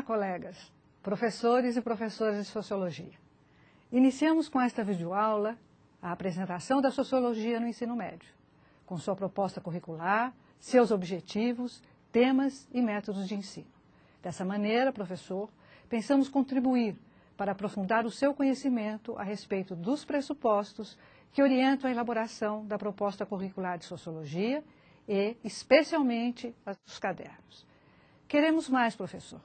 Olá, colegas, professores e professoras de Sociologia. Iniciamos com esta videoaula a apresentação da Sociologia no ensino médio, com sua proposta curricular, seus objetivos, temas e métodos de ensino. Dessa maneira, professor, pensamos contribuir para aprofundar o seu conhecimento a respeito dos pressupostos que orientam a elaboração da proposta curricular de Sociologia e, especialmente, os cadernos. Queremos mais, professor.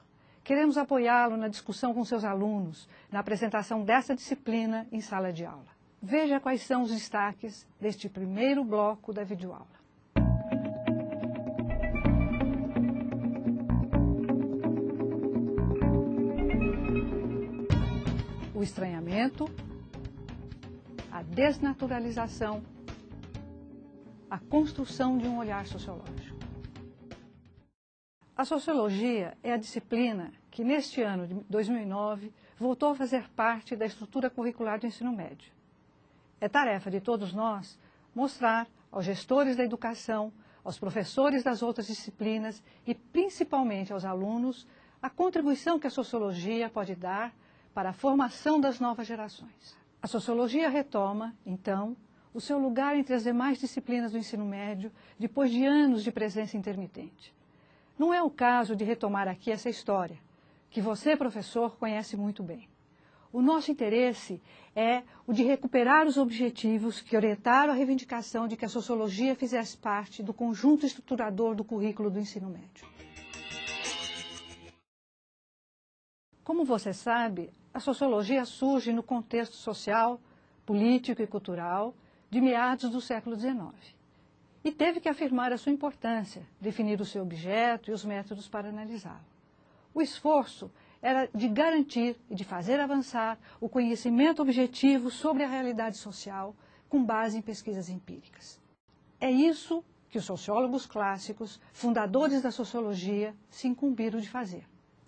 Queremos apoiá-lo na discussão com seus alunos, na apresentação dessa disciplina em sala de aula. Veja quais são os destaques deste primeiro bloco da videoaula. O estranhamento, a desnaturalização, a construção de um olhar sociológico. A sociologia é a disciplina que, neste ano de 2009, voltou a fazer parte da estrutura curricular do ensino médio. É tarefa de todos nós mostrar aos gestores da educação, aos professores das outras disciplinas e, principalmente, aos alunos, a contribuição que a sociologia pode dar para a formação das novas gerações. A sociologia retoma, então, o seu lugar entre as demais disciplinas do ensino médio depois de anos de presença intermitente. Não é o caso de retomar aqui essa história, que você, professor, conhece muito bem. O nosso interesse é o de recuperar os objetivos que orientaram a reivindicação de que a sociologia fizesse parte do conjunto estruturador do currículo do ensino médio. Como você sabe, a sociologia surge no contexto social, político e cultural de meados do século XIX. E teve que afirmar a sua importância, definir o seu objeto e os métodos para analisá-lo. O esforço era de garantir e de fazer avançar o conhecimento objetivo sobre a realidade social com base em pesquisas empíricas. É isso que os sociólogos clássicos, fundadores da sociologia, se incumbiram de fazer.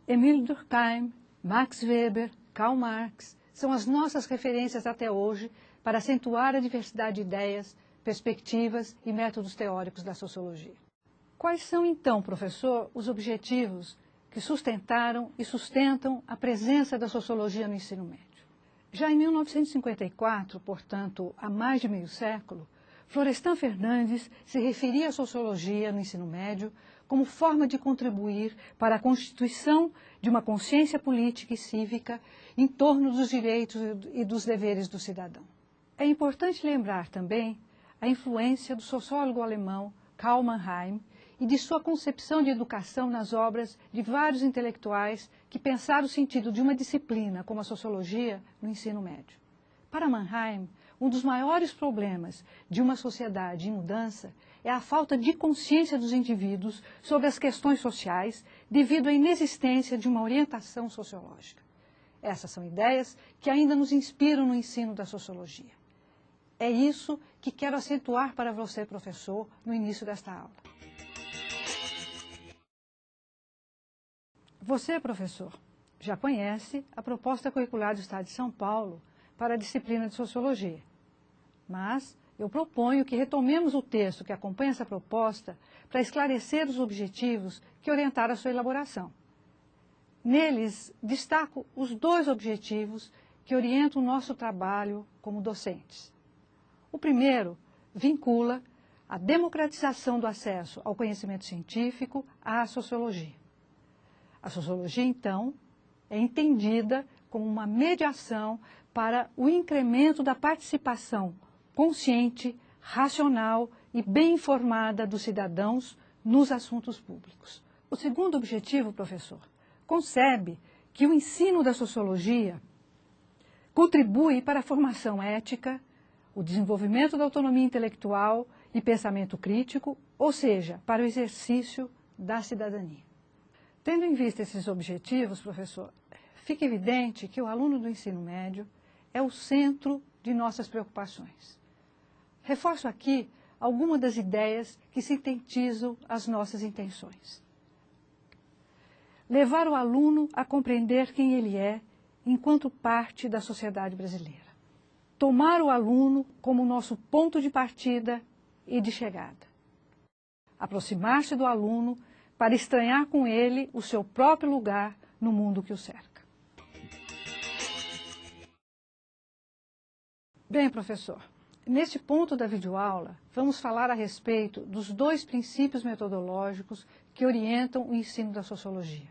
Émile Durkheim, Max Weber, Karl Marx são as nossas referências até hoje para acentuar a diversidade de ideias, perspectivas e métodos teóricos da sociologia. Quais são, então, professor, os objetivos que sustentaram e sustentam a presença da sociologia no ensino médio? Já em 1954, portanto, há mais de meio século, Florestan Fernandes se referia à sociologia no ensino médio como forma de contribuir para a constituição de uma consciência política e cívica em torno dos direitos e dos deveres do cidadão. É importante lembrar também a influência do sociólogo alemão Karl Mannheim e de sua concepção de educação nas obras de vários intelectuais que pensaram o sentido de uma disciplina como a sociologia no ensino médio. Para Mannheim, um dos maiores problemas de uma sociedade em mudança é a falta de consciência dos indivíduos sobre as questões sociais devido à inexistência de uma orientação sociológica. Essas são ideias que ainda nos inspiram no ensino da sociologia. É isso que quero acentuar para você, professor, no início desta aula. Você, professor, já conhece a proposta curricular do Estado de São Paulo para a disciplina de Sociologia. Mas eu proponho que retomemos o texto que acompanha essa proposta para esclarecer os objetivos que orientaram a sua elaboração. Neles, destaco os dois objetivos que orientam o nosso trabalho como docentes. O primeiro vincula a democratização do acesso ao conhecimento científico à sociologia. A sociologia, então, é entendida como uma mediação para o incremento da participação consciente, racional e bem informada dos cidadãos nos assuntos públicos. O segundo objetivo, professor, concebe que o ensino da sociologia contribui para a formação ética, o desenvolvimento da autonomia intelectual e pensamento crítico, ou seja, para o exercício da cidadania. Tendo em vista esses objetivos, professor, fica evidente que o aluno do ensino médio é o centro de nossas preocupações. Reforço aqui algumas das ideias que sintetizam as nossas intenções. Levar o aluno a compreender quem ele é enquanto parte da sociedade brasileira. Tomar o aluno como nosso ponto de partida e de chegada. Aproximar-se do aluno para estranhar com ele o seu próprio lugar no mundo que o cerca. Bem, professor, neste ponto da videoaula, vamos falar a respeito dos dois princípios metodológicos que orientam o ensino da sociologia.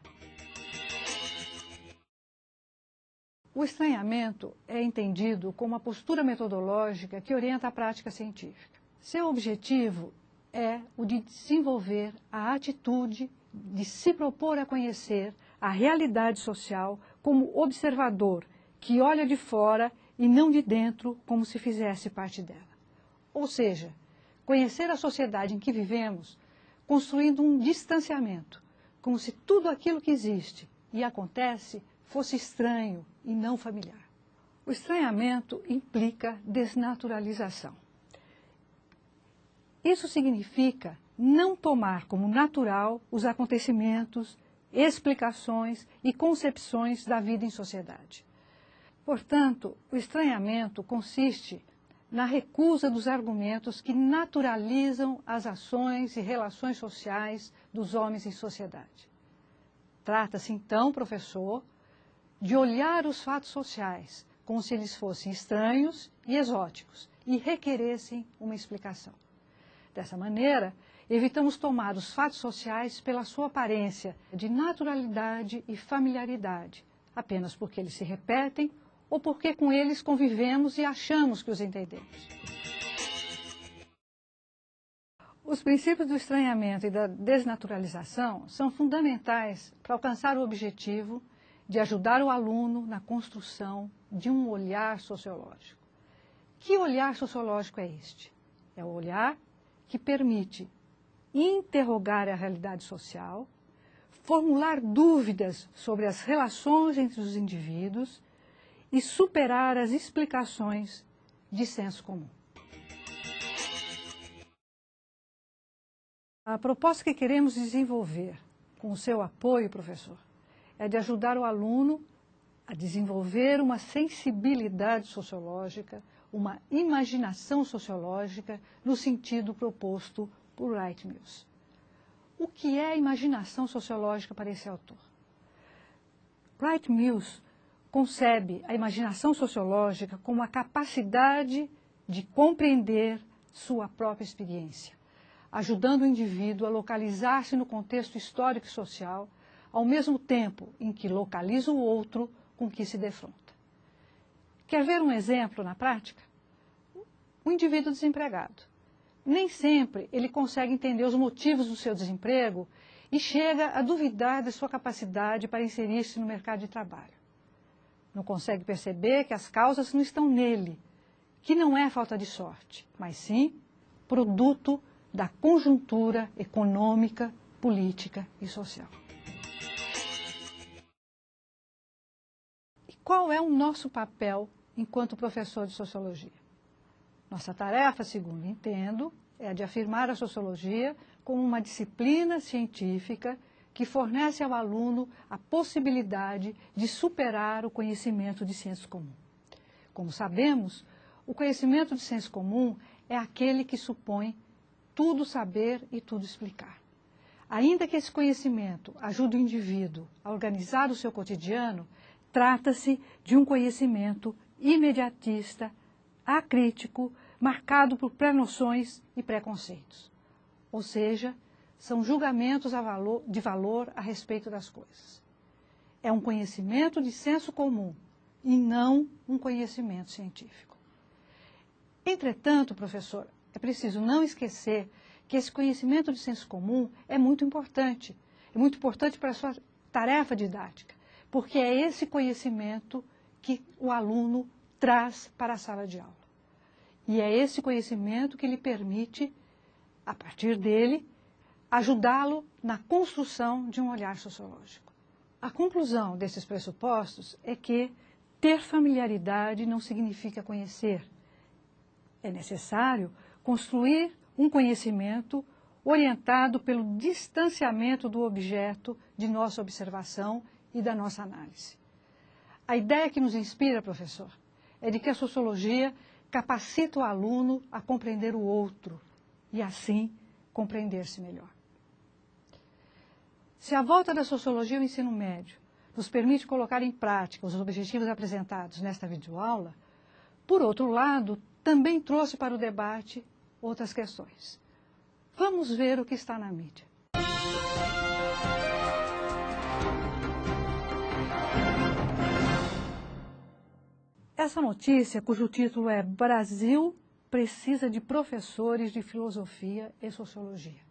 O estranhamento é entendido como uma postura metodológica que orienta a prática científica. Seu objetivo é o de desenvolver a atitude de se propor a conhecer a realidade social como observador que olha de fora e não de dentro como se fizesse parte dela. Ou seja, conhecer a sociedade em que vivemos construindo um distanciamento, como se tudo aquilo que existe e acontece fosse estranho e não familiar. O estranhamento implica desnaturalização. Isso significa não tomar como natural os acontecimentos, explicações e concepções da vida em sociedade. Portanto, o estranhamento consiste na recusa dos argumentos que naturalizam as ações e relações sociais dos homens em sociedade. Trata-se, então, professor, de olhar os fatos sociais como se eles fossem estranhos e exóticos e requeressem uma explicação. Dessa maneira, evitamos tomar os fatos sociais pela sua aparência de naturalidade e familiaridade, apenas porque eles se repetem ou porque com eles convivemos e achamos que os entendemos. Os princípios do estranhamento e da desnaturalização são fundamentais para alcançar o objetivo de ajudar o aluno na construção de um olhar sociológico. Que olhar sociológico é este? É o olhar que permite interrogar a realidade social, formular dúvidas sobre as relações entre os indivíduos e superar as explicações de senso comum. A proposta que queremos desenvolver com o seu apoio, professor, é de ajudar o aluno a desenvolver uma sensibilidade sociológica, uma imaginação sociológica no sentido proposto por Wright Mills. O que é imaginação sociológica para esse autor? Wright Mills concebe a imaginação sociológica como a capacidade de compreender sua própria experiência, ajudando o indivíduo a localizar-se no contexto histórico e social, ao mesmo tempo em que localiza o outro com que se defronta. Quer ver um exemplo na prática? O indivíduo desempregado. Nem sempre ele consegue entender os motivos do seu desemprego e chega a duvidar de sua capacidade para inserir-se no mercado de trabalho. Não consegue perceber que as causas não estão nele, que não é falta de sorte, mas sim produto da conjuntura econômica, política e social. E qual é o nosso papel enquanto professor de sociologia? Nossa tarefa, segundo entendo, é a de afirmar a sociologia como uma disciplina científica que fornece ao aluno a possibilidade de superar o conhecimento de senso comum. Como sabemos, o conhecimento de senso comum é aquele que supõe tudo saber e tudo explicar. Ainda que esse conhecimento ajude o indivíduo a organizar o seu cotidiano, trata-se de um conhecimento imediatista, acrítico, marcado por pré-noções e preconceitos. Ou seja, são julgamentos de valor a respeito das coisas. É um conhecimento de senso comum e não um conhecimento científico. Entretanto, professor, é preciso não esquecer que esse conhecimento de senso comum é muito importante para a sua tarefa didática, porque é esse conhecimento que o aluno traz para a sala de aula. E é esse conhecimento que lhe permite, a partir dele, ajudá-lo na construção de um olhar sociológico. A conclusão desses pressupostos é que ter familiaridade não significa conhecer. É necessário construir um conhecimento orientado pelo distanciamento do objeto de nossa observação e da nossa análise. A ideia que nos inspira, professor, é de que a sociologia capacita o aluno a compreender o outro e, assim, compreender-se melhor. Se à volta da sociologia ao ensino médio nos permite colocar em prática os objetivos apresentados nesta videoaula, por outro lado, também trouxe para o debate outras questões. Vamos ver o que está na mídia. Essa notícia, cujo título é Brasil precisa de professores de filosofia e sociologia.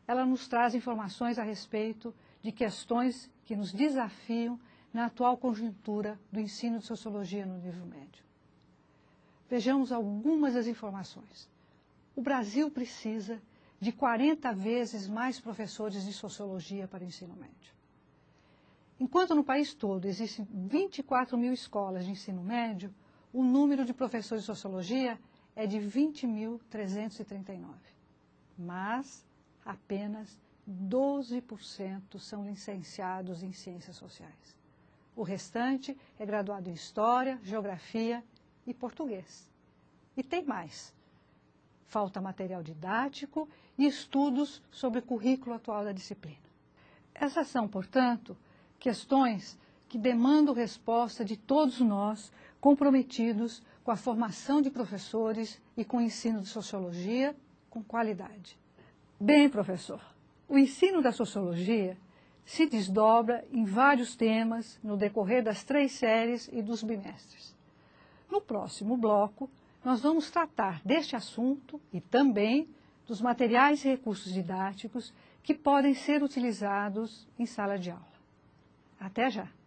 Ela nos traz informações a respeito de questões que nos desafiam na atual conjuntura do ensino de sociologia no nível médio. Vejamos algumas das informações. O Brasil precisa de 40 vezes mais professores de sociologia para o ensino médio. Enquanto no país todo existem 24 mil escolas de ensino médio, o número de professores de sociologia é de 20.339. Mas apenas 12% são licenciados em ciências sociais. O restante é graduado em História, Geografia e Português. E tem mais. Falta material didático e estudos sobre o currículo atual da disciplina. Essas são, portanto, questões que demandam resposta de todos nós comprometidos com a formação de professores e com o ensino de sociologia com qualidade. Bem, professor, o ensino da sociologia se desdobra em vários temas no decorrer das 3 séries e dos bimestres. No próximo bloco, nós vamos tratar deste assunto e também dos materiais e recursos didáticos que podem ser utilizados em sala de aula. Até já!